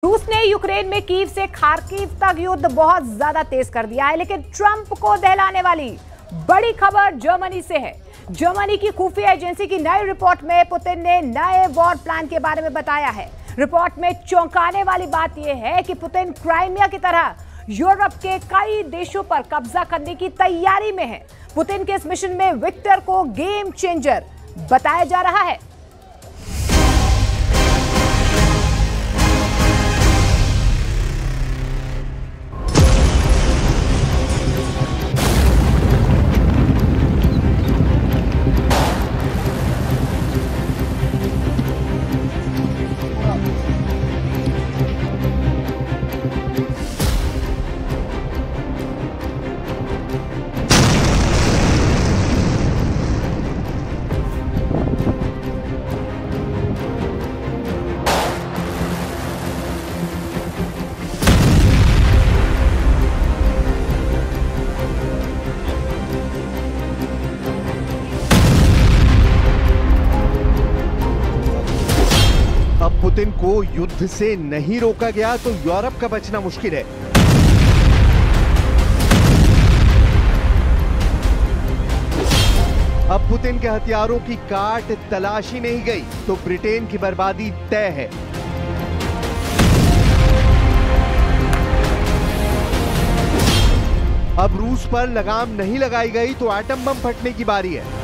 रूस ने यूक्रेन में कीव से खार्किव तक युद्ध बहुत ज्यादा तेज कर दिया है, लेकिन ट्रंप को दहलाने वाली बड़ी खबर जर्मनी से है। जर्मनी की खुफिया एजेंसी की नई रिपोर्ट में पुतिन ने नए वॉर प्लान के बारे में बताया है। रिपोर्ट में चौंकाने वाली बात यह है कि पुतिन क्राइमिया की तरह यूरोप के कई देशों पर कब्जा करने की तैयारी में है। पुतिन के इस मिशन में विक्टर को गेम चेंजर बताया जा रहा है। पुतिन को युद्ध से नहीं रोका गया तो यूरोप का बचना मुश्किल है। अब पुतिन के हथियारों की काट तलाशी नहीं गई तो ब्रिटेन की बर्बादी तय है। अब रूस पर लगाम नहीं लगाई गई तो एटम बम फटने की बारी है।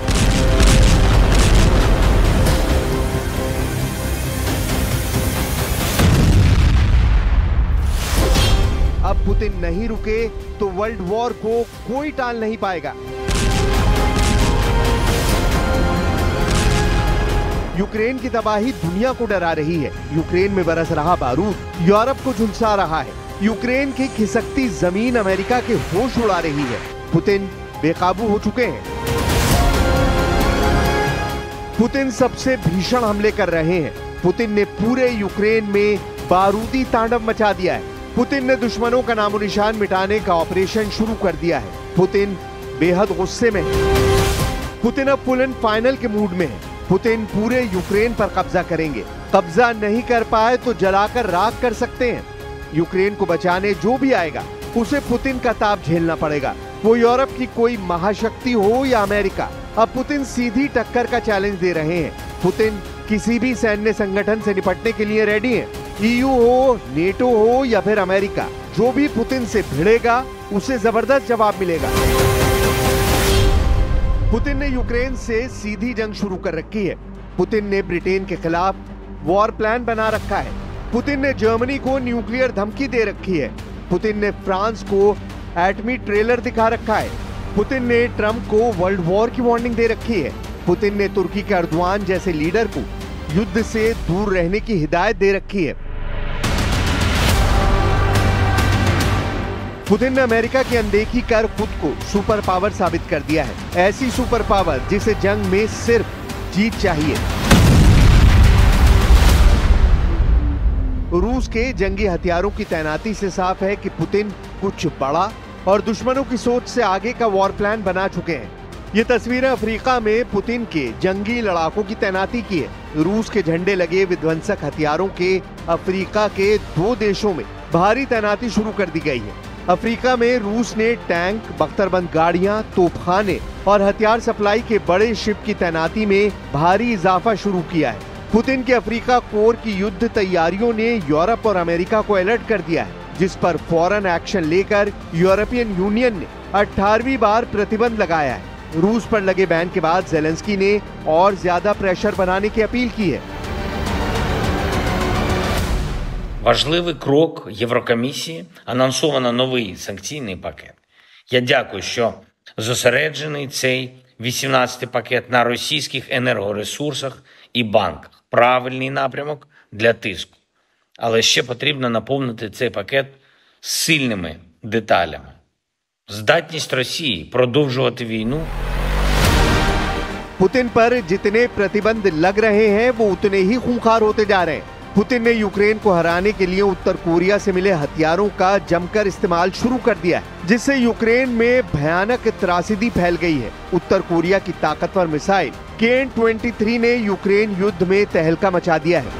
अब पुतिन नहीं रुके तो वर्ल्ड वॉर को कोई टाल नहीं पाएगा। यूक्रेन की तबाही दुनिया को डरा रही है। यूक्रेन में बरस रहा बारूद यूरोप को झुलसा रहा है। यूक्रेन की खिसकती जमीन अमेरिका के होश उड़ा रही है। पुतिन बेकाबू हो चुके हैं। पुतिन सबसे भीषण हमले कर रहे हैं। पुतिन ने पूरे यूक्रेन में बारूदी तांडव मचा दिया है। पुतिन ने दुश्मनों का नामो निशान मिटाने का ऑपरेशन शुरू कर दिया है। पुतिन बेहद गुस्से में है। पुतिन अब फुल एंड फाइनल के मूड में है। पुतिन पूरे यूक्रेन पर कब्जा करेंगे। कब्जा नहीं कर पाए तो जलाकर राख कर सकते हैं। यूक्रेन को बचाने जो भी आएगा उसे पुतिन का ताप झेलना पड़ेगा, वो यूरोप की कोई महाशक्ति हो या अमेरिका। अब पुतिन सीधी टक्कर का चैलेंज दे रहे हैं। पुतिन किसी भी सैन्य संगठन से निपटने के लिए रेडी हैं। EU हो, नेटो हो या फिर अमेरिका, जो भी पुतिन से भिड़ेगा उसे जबरदस्त जवाब मिलेगा। पुतिन ने यूक्रेन से सीधी जंग शुरू कर रखी है। पुतिन ने ब्रिटेन के खिलाफ वॉर प्लान बना रखा है। पुतिन ने जर्मनी को न्यूक्लियर धमकी दे रखी है। पुतिन ने फ्रांस को एटमी ट्रेलर दिखा रखा है। पुतिन ने ट्रंप को वर्ल्ड वॉर की वार्निंग दे रखी है। पुतिन ने तुर्की के अर्दवान जैसे लीडर को युद्ध से दूर रहने की हिदायत दे रखी है। पुतिन ने अमेरिका की अनदेखी कर खुद को सुपर पावर साबित कर दिया है। ऐसी सुपर पावर जिसे जंग में सिर्फ जीत चाहिए। रूस के जंगी हथियारों की तैनाती से साफ है कि पुतिन कुछ बड़ा और दुश्मनों की सोच से आगे का वॉर प्लान बना चुके हैं। ये तस्वीरें अफ्रीका में पुतिन के जंगी लड़ाकों की तैनाती की है। रूस के झंडे लगे विध्वंसक हथियारों के अफ्रीका के 2 देशों में भारी तैनाती शुरू कर दी गई है। अफ्रीका में रूस ने टैंक, बख्तरबंद गाड़ियां, तोपखाने और हथियार सप्लाई के बड़े शिप की तैनाती में भारी इजाफा शुरू किया है। पुतिन के अफ्रीका कोर की युद्ध तैयारियों ने यूरोप और अमेरिका को अलर्ट कर दिया है, जिस पर फौरन एक्शन लेकर यूरोपियन यूनियन ने 18वीं बार प्रतिबंध लगाया है। रूस पर लगे बैन के बाद ज़ेलेंस्की ने और ज्यादा प्रेशर बनाने की अपील की है। Важливий крок Єврокомісії. Анонсовано новий санкційний пакет. Я дякую, що зосереджений цей 18-й пакет на російських енергоресурсах і банках. Правильний напрямок для тиску. Але ще потрібно наповнити цей пакет сильними деталями. Здатність Росії продовжувати війну. पुतिन पर जितने प्रतिबंध लग रहे हैं वो उतने ही खूंखार होते जा रहे हैं। पुतिन ने यूक्रेन को हराने के लिए उत्तर कोरिया से मिले हथियारों का जमकर इस्तेमाल शुरू कर दिया है, जिससे यूक्रेन में भयानक त्रासदी फैल गई है। उत्तर कोरिया की ताकतवर मिसाइल KN-23 ने यूक्रेन युद्ध में तहलका मचा दिया है।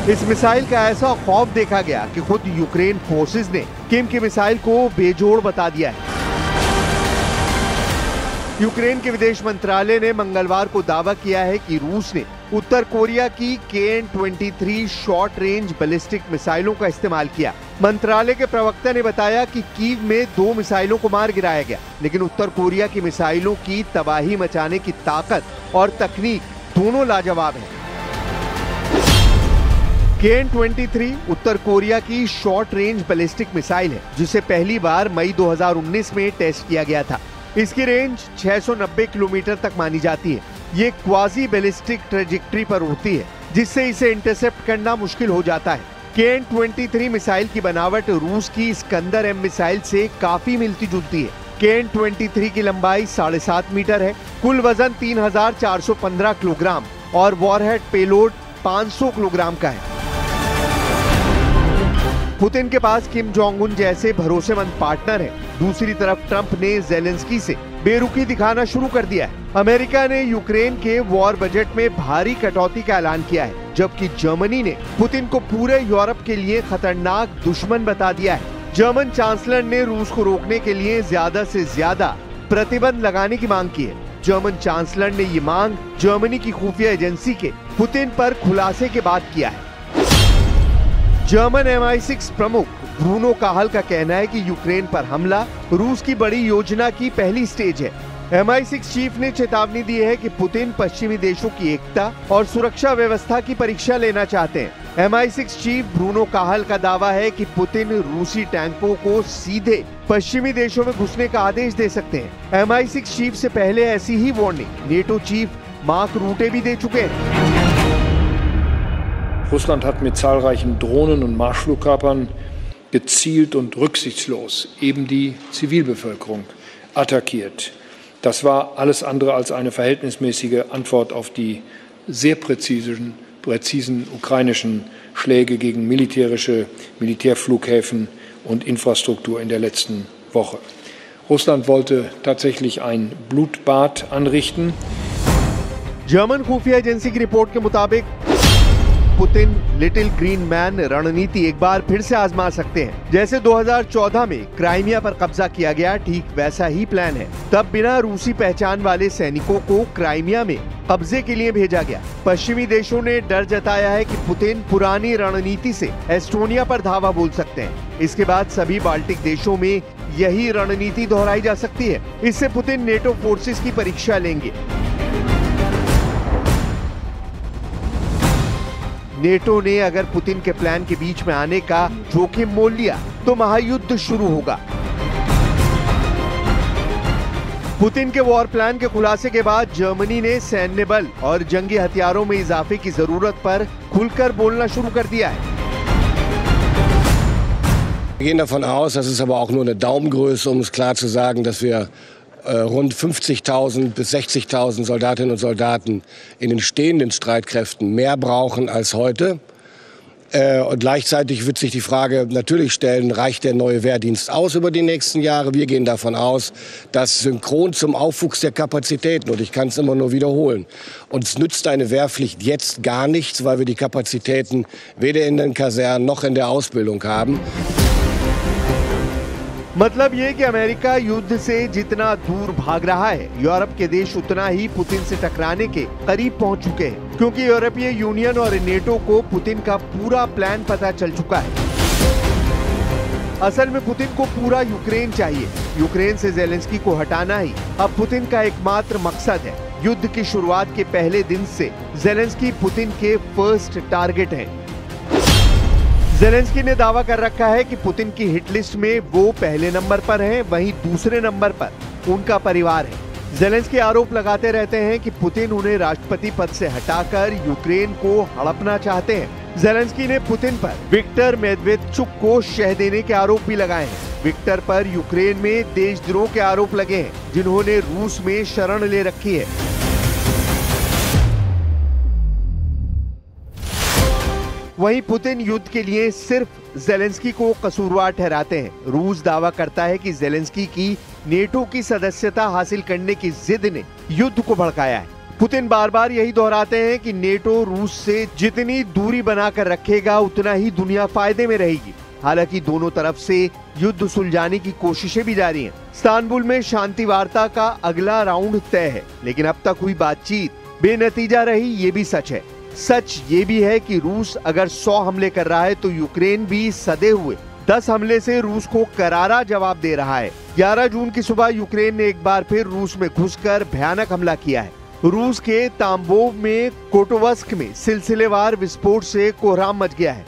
इस मिसाइल का ऐसा खौफ देखा गया कि खुद यूक्रेन फोर्सेस ने किम की मिसाइल को बेजोड़ बता दिया है। यूक्रेन के विदेश मंत्रालय ने मंगलवार को दावा किया है कि रूस ने उत्तर कोरिया की KN-23 शॉर्ट रेंज बैलिस्टिक मिसाइलों का इस्तेमाल किया। मंत्रालय के प्रवक्ता ने बताया कि कीव में 2 मिसाइलों को मार गिराया गया, लेकिन उत्तर कोरिया की मिसाइलों की तबाही मचाने की ताकत और तकनीक दोनों लाजवाब है। KN-23 उत्तर कोरिया की शॉर्ट रेंज बैलिस्टिक मिसाइल है, जिसे पहली बार मई 2019 में टेस्ट किया गया था। इसकी रेंज 690 किलोमीटर तक मानी जाती है। ये क्वाजी बैलिस्टिक ट्रेजेक्ट्री पर उड़ती है, जिससे इसे इंटरसेप्ट करना मुश्किल हो जाता है। KN-23 मिसाइल की बनावट रूस की इस्कंदर M मिसाइल से काफी मिलती जुलती है। KN-23 की लंबाई 7.5 मीटर है, कुल वजन 3415 किलोग्राम और वॉरहेड पेलोड 500 किलोग्राम का है। पुतिन के पास किम जोंग उन जैसे भरोसेमंद पार्टनर है। दूसरी तरफ ट्रंप ने ज़ेलेंस्की से बेरुखी दिखाना शुरू कर दिया है। अमेरिका ने यूक्रेन के वॉर बजट में भारी कटौती का ऐलान किया है, जबकि जर्मनी ने पुतिन को पूरे यूरोप के लिए खतरनाक दुश्मन बता दिया है। जर्मन चांसलर ने रूस को रोकने के लिए ज्यादा से ज्यादा प्रतिबंध लगाने की मांग की है। जर्मन चांसलर ने ये मांग जर्मनी की खुफिया एजेंसी के पुतिन पर खुलासे के बाद किया है। जर्मन MI6 प्रमुख ब्रूनो काहल का कहना है कि यूक्रेन पर हमला रूस की बड़ी योजना की पहली स्टेज है। MI6 चीफ ने चेतावनी दी है कि पुतिन पश्चिमी देशों की एकता और सुरक्षा व्यवस्था की परीक्षा लेना चाहते हैं। MI6 चीफ ब्रूनो काहल का दावा है कि पुतिन रूसी टैंकों को सीधे पश्चिमी देशों में घुसने का आदेश दे सकते हैं। MI6 चीफ से पहले ऐसी ही warning NATO chief Mark Rutte भी दे चुके हैं। Russland hat mit zahlreichen Drohnen und Marschflugkörpern gezielt und rücksichtslos eben die Zivilbevölkerung attackiert. Das war alles andere als eine verhältnismäßige Antwort auf die sehr präzisen ukrainischen Schläge gegen Militärflughäfen und Infrastruktur in der letzten Woche. Russland wollte tatsächlich ein Blutbad anrichten. German खुफिया agency की report के मुताबिक Putin little green man रणनीति एक बार फिर से आजमा सकते हैं। जैसे 2014 में क्राइमिया पर कब्जा किया गया, ठीक वैसा ही प्लान है। तब बिना रूसी पहचान वाले सैनिकों को क्राइमिया में कब्जे के लिए भेजा गया। पश्चिमी देशों ने डर जताया है कि पुतिन पुरानी रणनीति से एस्टोनिया पर धावा बोल सकते हैं। इसके बाद सभी बाल्टिक देशों में यही रणनीति दोहराई जा सकती है। इससे पुतिन नेटो फोर्सेस की परीक्षा लेंगे। नेटो ने अगर पुतिन के प्लान के बीच में आने का जोखिम मोल लिया तो महायुद्ध शुरू होगा। पुतिन के वॉर प्लान के खुलासे के बाद जर्मनी ने सैन्य बल और जंगी हथियारों में इजाफे की जरूरत पर खुलकर बोलना शुरू कर दिया है। Wir gehen davon aus, das ist aber auch nur eine Daumengröße, um es klar zu sagen, dass wir rund 50.000 bis 60.000 Soldatinnen und Soldaten in den stehenden Streitkräften mehr brauchen als heute. Und gleichzeitig wird sich die Frage natürlich stellen, reicht der neue Wehrdienst aus über die nächsten Jahre? Wir gehen davon aus, dass synchron zum Aufwuchs der Kapazitäten, und ich kann es immer nur wiederholen, uns nützt eine Wehrpflicht jetzt gar nichts, weil wir die Kapazitäten weder in den Kasernen noch in der Ausbildung haben. मतलब ये कि America युद्ध से जितना दूर भाग रहा है, यूरोप के देश उतना ही पुतिन से टकराने के करीब पहुंच चुके हैं, क्योंकि यूरोपीय यूनियन और नेटो को पुतिन का पूरा प्लान पता चल चुका है। असल में पुतिन को पूरा यूक्रेन चाहिए। यूक्रेन से ज़ेलेंस्की को हटाना ही अब पुतिन का एकमात्र मकसद है। युद्ध की शुरुआत के पहले दिन से ज़ेलेंस्की पुतिन के फर्स्ट टारगेट हैं। ज़ेलेंस्की ने दावा कर रखा है कि पुतिन की हिट लिस्ट में वो पहले नंबर पर हैं, वहीं दूसरे नंबर पर उनका परिवार है। ज़ेलेंस्की आरोप लगाते रहते हैं कि पुतिन उन्हें राष्ट्रपति पद से हटाकर यूक्रेन को हड़पना चाहते हैं। ज़ेलेंस्की ने पुतिन पर विक्टर मेदवेदेव को शह देने के आरोप भी लगाए हैं। विक्टर पर यूक्रेन में देशद्रोह के आरोप लगे हैं, जिन्होंने रूस में शरण ले रखी है। वहीं पुतिन युद्ध के लिए सिर्फ ज़ेलेंस्की को कसूरवार ठहराते हैं। रूस दावा करता है कि ज़ेलेंस्की की नेटो की सदस्यता हासिल करने की जिद ने युद्ध को भड़काया है। पुतिन बार बार यही दोहराते हैं कि नेटो रूस से जितनी दूरी बनाकर रखेगा उतना ही दुनिया फायदे में रहेगी। हालांकि दोनों तरफ से युद्ध सुलझाने की कोशिशें भी जारी हैं। इस्तांबुल में शांति वार्ता का अगला राउंड तय है, लेकिन अब तक हुई बातचीत बेनतीजा रही, ये भी सच है। सच ये भी है कि रूस अगर 100 हमले कर रहा है तो यूक्रेन भी सदे हुए 10 हमले से रूस को करारा जवाब दे रहा है। 11 जून की सुबह यूक्रेन ने एक बार फिर रूस में घुसकर भयानक हमला किया है। रूस के ताम्बोव में कोटोवस्क में सिलसिलेवार विस्फोट से कोहराम मच गया है।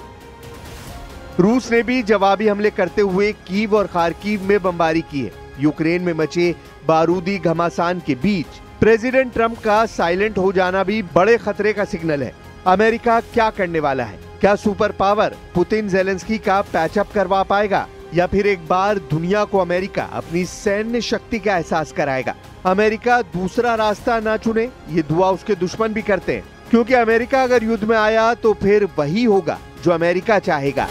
रूस ने भी जवाबी हमले करते हुए कीव और खार्किव में बमबारी की है। यूक्रेन में मचे बारूदी घमासान के बीच प्रेसिडेंट ट्रंप का साइलेंट हो जाना भी बड़े खतरे का सिग्नल है। अमेरिका क्या करने वाला है? क्या सुपर पावर पुतिन ज़ेलेंस्की का पैचअप करवा पाएगा या फिर एक बार दुनिया को अमेरिका अपनी सैन्य शक्ति का एहसास कराएगा? अमेरिका दूसरा रास्ता ना चुने, ये दुआ उसके दुश्मन भी करते हैं, क्योंकि अमेरिका अगर युद्ध में आया तो फिर वही होगा जो अमेरिका चाहेगा।